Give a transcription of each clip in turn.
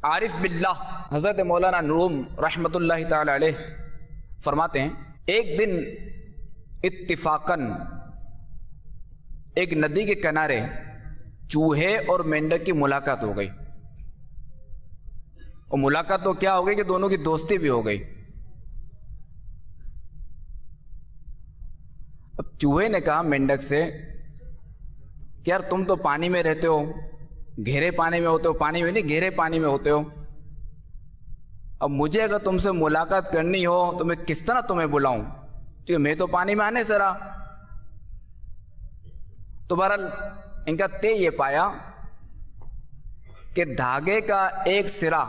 आरिफ बिल्लाह हज़रत मौलाना रूम रहमतुल्लाहि ताला अलैह फरमाते हैं, एक दिन इत्तिफाकन एक नदी के किनारे चूहे और मेंढक की मुलाकात हो गई। और मुलाकात तो क्या हो गई कि दोनों की दोस्ती भी हो गई। अब चूहे ने कहा मेंढक से कि यार तुम तो पानी में रहते हो, गहरे पानी में होते हो, पानी में नहीं गहरे पानी में होते हो। अब मुझे अगर तुमसे मुलाकात करनी हो तो मैं किस तरह तुम्हें बुलाऊं, क्योंकि मैं तो पानी में आने से रहा। तो बहरहाल इनका तय ये पाया कि धागे का एक सिरा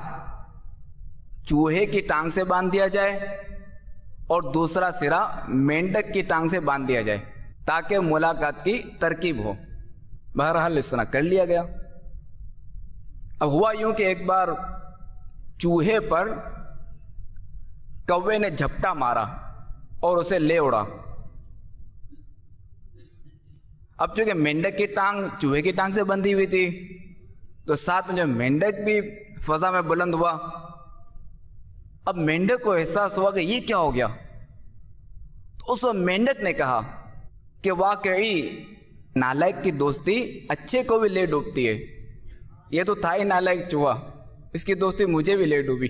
चूहे की टांग से बांध दिया जाए और दूसरा सिरा मेंढक की टांग से बांध दिया जाए ताकि मुलाकात की तरकीब हो। बहरहाल इस तरह कर लिया गया। अब हुआ यूं कि एक बार चूहे पर कौवे ने झपटा मारा और उसे ले उड़ा। अब चूंकि मेंढक की टांग चूहे की टांग से बंधी हुई थी तो साथ में जो मेंढक भी फजा में बुलंद हुआ। अब मेंढक को एहसास हुआ कि ये क्या हो गया। तो उस मेंढक ने कहा कि वाकई नालायक की दोस्ती अच्छे को भी ले डूबती है। ये तो था ही नालायक चूहा, इसकी दोस्ती मुझे भी ले डूबी।